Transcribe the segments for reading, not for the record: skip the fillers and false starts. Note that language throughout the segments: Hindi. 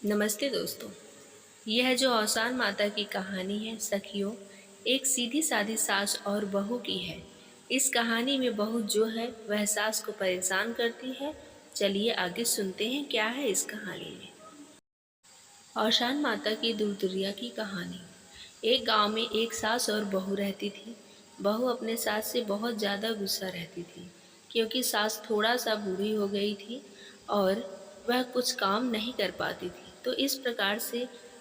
नमस्ते दोस्तों। यह जो औसान माता की कहानी है सखियों, एक सीधी सादी सास और बहू की है। इस कहानी में बहू जो है वह सास को परेशान करती है। चलिए आगे सुनते हैं क्या है इस कहानी में। औसान माता की दूरदुरिया की कहानी। एक गांव में एक सास और बहू रहती थी। बहू अपने सास से बहुत ज़्यादा गुस्सा रहती थी क्योंकि सास थोड़ा सा बूढ़ी हो गई थी और वह कुछ काम नहीं कर पाती थी। तो इस प्रकार से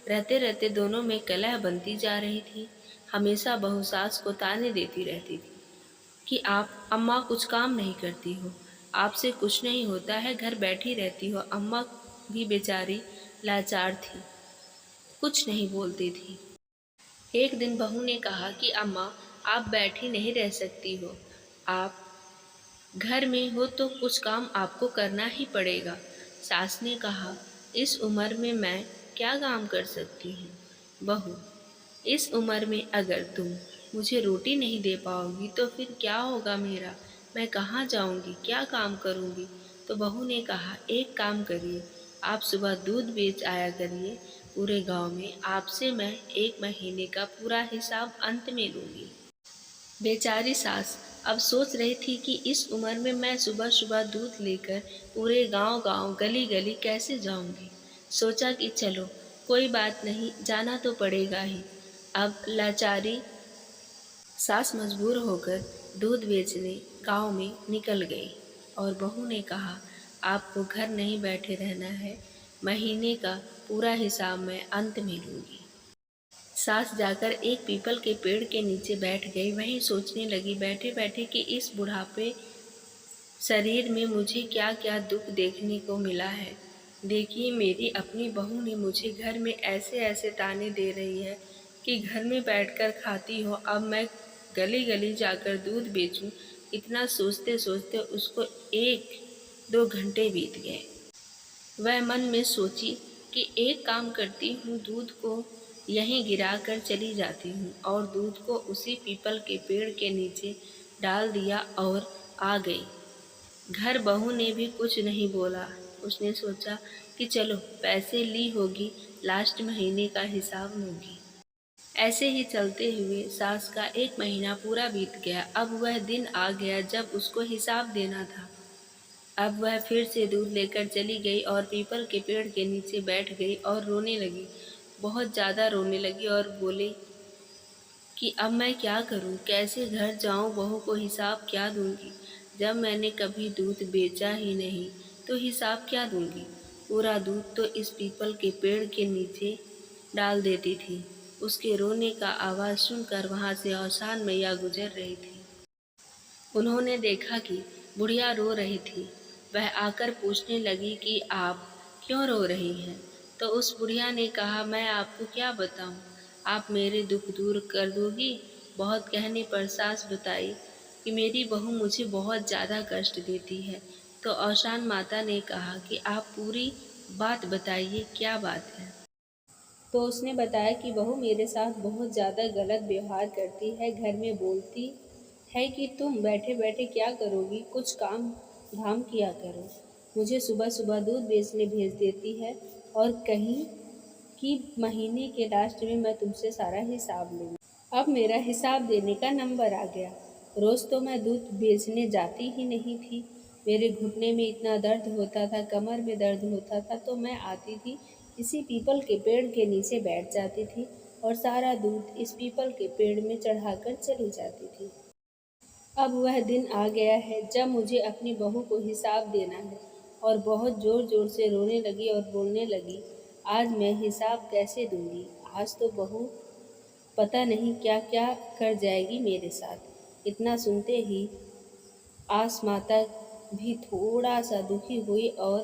रहते रहते दोनों में कलह बनती जा रही थी। हमेशा बहू सास को ताने देती रहती थी कि आप अम्मा कुछ काम नहीं करती हो, आपसे कुछ नहीं होता है, घर बैठी रहती हो। अम्मा भी बेचारी लाचार थी, कुछ नहीं बोलती थी। एक दिन बहू ने कहा कि अम्मा, आप बैठी नहीं रह सकती हो, आप घर में हो तो कुछ काम आपको करना ही पड़ेगा। सास ने कहा, इस उम्र में मैं क्या काम कर सकती हूँ। बहू, इस उम्र में अगर तुम मुझे रोटी नहीं दे पाओगी तो फिर क्या होगा मेरा, मैं कहाँ जाऊँगी, क्या काम करूँगी। तो बहू ने कहा, एक काम करिए, आप सुबह दूध बेच आया करिए, पूरे गांव में आपसे मैं 1 महीने का पूरा हिसाब अंत में लूँगी। बेचारी सास अब सोच रही थी कि इस उम्र में मैं सुबह सुबह दूध लेकर पूरे गांव गांव गली गली कैसे जाऊंगी। सोचा कि चलो कोई बात नहीं, जाना तो पड़ेगा ही। अब लाचारी सास मजबूर होकर दूध बेचने गांव में निकल गई और बहू ने कहा, आपको घर नहीं बैठे रहना है, महीने का पूरा हिसाब मैं अंत में लूंगी। सास जाकर एक पीपल के पेड़ के नीचे बैठ गई। वहीं सोचने लगी बैठे बैठे कि इस बुढ़ापे शरीर में मुझे क्या क्या दुख देखने को मिला है। देखिए, मेरी अपनी बहू ने मुझे घर में ऐसे ऐसे ताने दे रही है कि घर में बैठकर खाती हो, अब मैं गली गली जाकर दूध बेचूं। इतना सोचते सोचते उसको 1-2 घंटे बीत गए। वह मन में सोची कि एक काम करती हूँ, दूध को यहीं गिरा कर चली जाती हूँ, और दूध को उसी पीपल के पेड़ के नीचे डाल दिया और आ गई। घर बहू ने भी कुछ नहीं बोला। उसने सोचा कि चलो पैसे ली होगी, लास्ट महीने का हिसाब लूंगी। ऐसे ही चलते हुए सास का 1 महीना पूरा बीत गया। अब वह दिन आ गया जब उसको हिसाब देना था। अब वह फिर से दूध लेकर चली गई और पीपल के पेड़ के नीचे बैठ गई और रोने लगी। बहुत ज़्यादा रोने लगी और बोली कि अब मैं क्या करूं, कैसे घर जाऊं, बहू को हिसाब क्या दूंगी। जब मैंने कभी दूध बेचा ही नहीं तो हिसाब क्या दूंगी। पूरा दूध तो इस पीपल के पेड़ के नीचे डाल देती थी। उसके रोने का आवाज़ सुनकर वहां से औसान मैया गुजर रही थी। उन्होंने देखा कि बुढ़िया रो रही थी। वह आकर पूछने लगी कि आप क्यों रो रही हैं। तो उस बुढ़िया ने कहा, मैं आपको क्या बताऊं, आप मेरे दुख दूर कर दोगी। बहुत कहने पर सास बताई कि मेरी बहू मुझे बहुत ज़्यादा कष्ट देती है। तो औसान माता ने कहा कि आप पूरी बात बताइए, क्या बात है। तो उसने बताया कि बहू मेरे साथ बहुत ज़्यादा गलत व्यवहार करती है, घर में बोलती है कि तुम बैठे बैठे क्या करोगी, कुछ काम धाम किया करो। मुझे सुबह सुबह दूध बेचने भेज देती है और कहीं कि महीने के लास्ट में मैं तुमसे सारा हिसाब लूँगी। अब मेरा हिसाब देने का नंबर आ गया। रोज़ तो मैं दूध बेचने जाती ही नहीं थी। मेरे घुटने में इतना दर्द होता था, कमर में दर्द होता था, तो मैं आती थी, इसी पीपल के पेड़ के नीचे बैठ जाती थी और सारा दूध इस पीपल के पेड़ में चढ़ाकर चली जाती थी। अब वह दिन आ गया है जब मुझे अपनी बहू को हिसाब देना है। और बहुत ज़ोर ज़ोर से रोने लगी और बोलने लगी, आज मैं हिसाब कैसे दूंगी, आज तो बहू पता नहीं क्या क्या कर जाएगी मेरे साथ। इतना सुनते ही आस माता भी थोड़ा सा दुखी हुई और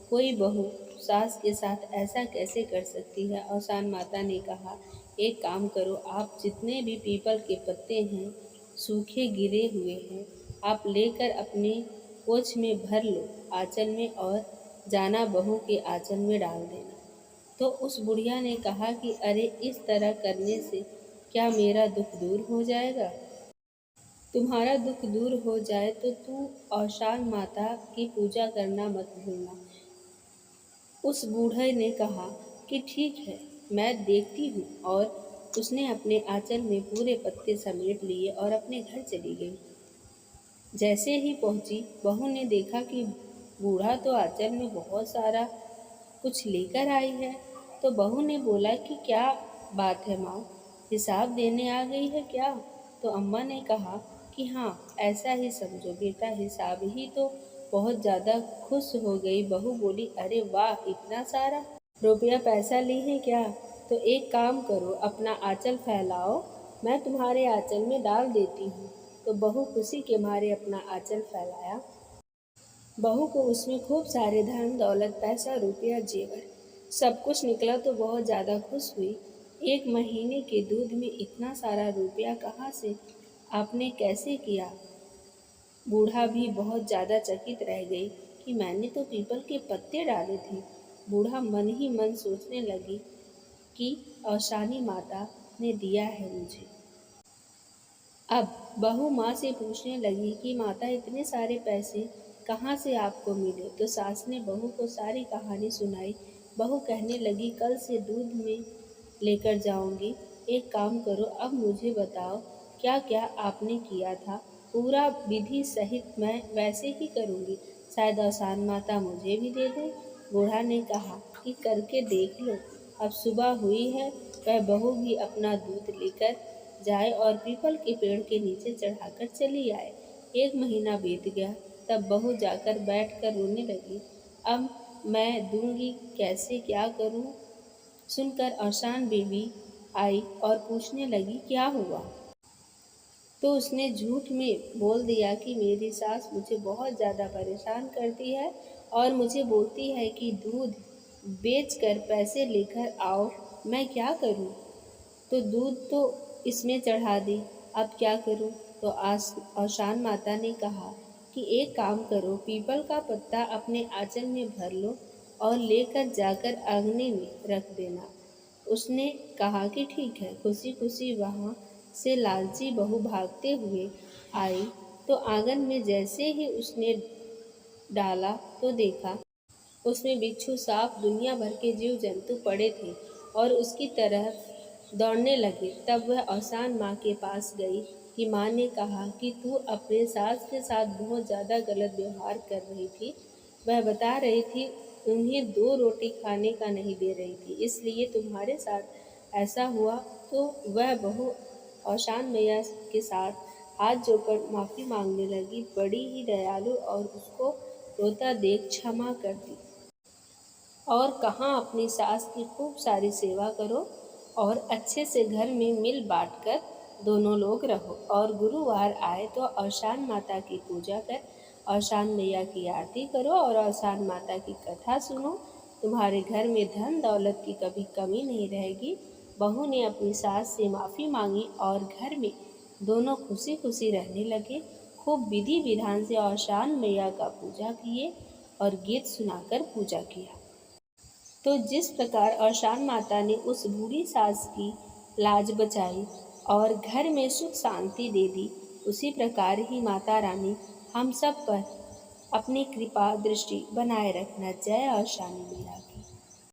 कोई बहू सास के साथ ऐसा कैसे कर सकती है। औसान माता ने कहा, एक काम करो, आप जितने भी पीपल के पत्ते हैं सूखे गिरे हुए हैं, आप लेकर अपने पोछ में भर लो आंचल में और जाना बहू के आंचल में डाल देना। तो उस बुढ़िया ने कहा कि अरे, इस तरह करने से क्या मेरा दुख दूर हो जाएगा। तुम्हारा दुख दूर हो जाए तो तू औसान माता की पूजा करना मत भूलना। उस बूढ़े ने कहा कि ठीक है, मैं देखती हूँ, और उसने अपने आंचल में पूरे पत्ते समेट लिए और अपने घर चली गई। जैसे ही पहुंची, बहू ने देखा कि बूढ़ा तो आंचल में बहुत सारा कुछ लेकर आई है। तो बहू ने बोला कि क्या बात है माँ, हिसाब देने आ गई है क्या? तो अम्मा ने कहा कि हाँ, ऐसा ही समझो बेटा, हिसाब ही तो। बहुत ज़्यादा खुश हो गई बहू, बोली अरे वाह, इतना सारा रुपया पैसा ली है क्या? तो एक काम करो, अपना आंचल फैलाओ, मैं तुम्हारे आंचल में डाल देती हूँ। तो बहू खुशी के मारे अपना आंचल फैलाया। बहू को उसमें खूब सारे धन दौलत, पैसा, रुपया, जेवर सब कुछ निकला तो बहुत ज़्यादा खुश हुई। 1 महीने के दूध में इतना सारा रुपया कहाँ से, आपने कैसे किया? बूढ़ा भी बहुत ज़्यादा चकित रह गई कि मैंने तो पीपल के पत्ते डाले थे। बूढ़ा मन ही मन सोचने लगी कि औशानी माता ने दिया है मुझे। अब बहू माँ से पूछने लगी कि माता, इतने सारे पैसे कहाँ से आपको मिले? तो सास ने बहू को सारी कहानी सुनाई। बहू कहने लगी, कल से दूध में लेकर जाऊंगी। एक काम करो, अब मुझे बताओ क्या क्या आपने किया था, पूरा विधि सहित मैं वैसे ही करूंगी। शायद औसान माता मुझे भी दे दे। बूढ़ा ने कहा कि करके देख लो। अब सुबह हुई है, वह बहू भी अपना दूध लेकर जाए और पीपल के पेड़ के नीचे चढ़ाकर चली आए। 1 महीना बीत गया, तब बहू जाकर बैठकर रोने लगी। अब मैं दूंगी कैसे, क्या करूं? सुनकर औसान बीवी आई और पूछने लगी क्या हुआ? तो उसने झूठ में बोल दिया कि मेरी सास मुझे बहुत ज़्यादा परेशान करती है और मुझे बोलती है कि दूध बेचकर पैसे लेकर आओ। मैं क्या करूं? तो दूध तो इसमें चढ़ा दी, अब क्या करूं? तो औशान माता ने कहा कि एक काम करो, पीपल का पत्ता अपने आंचल में भर लो और लेकर जाकर आंगने में रख देना। उसने कहा कि ठीक है। खुशी खुशी वहाँ से लालची बहू भागते हुए आई। तो आंगन में जैसे ही उसने डाला तो देखा उसमें बिच्छू, सांप, दुनिया भर के जीव जंतु पड़े थे और उसकी तरफ दौड़ने लगे। तब वह औसान माँ के पास गई कि माँ ने कहा कि तू अपने सास के साथ बहुत ज़्यादा गलत व्यवहार कर रही थी। वह बता रही थी उन्हें 2 रोटी खाने का नहीं दे रही थी, इसलिए तुम्हारे साथ ऐसा हुआ। तो वह बहू औशान मैया के साथ हाथ जोड़कर माफ़ी मांगने लगी। बड़ी ही दयालु और उसको रोता देख क्षमा कर दी और कहाँ अपनी सास की खूब सारी सेवा करो और अच्छे से घर में मिल बांट कर दोनों लोग रहो। और गुरुवार आए तो औशान माता की पूजा कर औशान मैया की आरती करो और औशान माता की कथा सुनो। तुम्हारे घर में धन दौलत की कभी कमी नहीं रहेगी। बहू ने अपनी सास से माफ़ी मांगी और घर में दोनों खुशी खुशी रहने लगे। खूब विधि विधान से औशान मैया का पूजा किए और गीत सुनाकर पूजा किया। तो जिस प्रकार औशान माता ने उस बूढ़ी सास की लाज बचाई और घर में सुख शांति दे दी, उसी प्रकार ही माता रानी हम सब पर अपनी कृपा दृष्टि बनाए रखना। जय औशानी मैया की।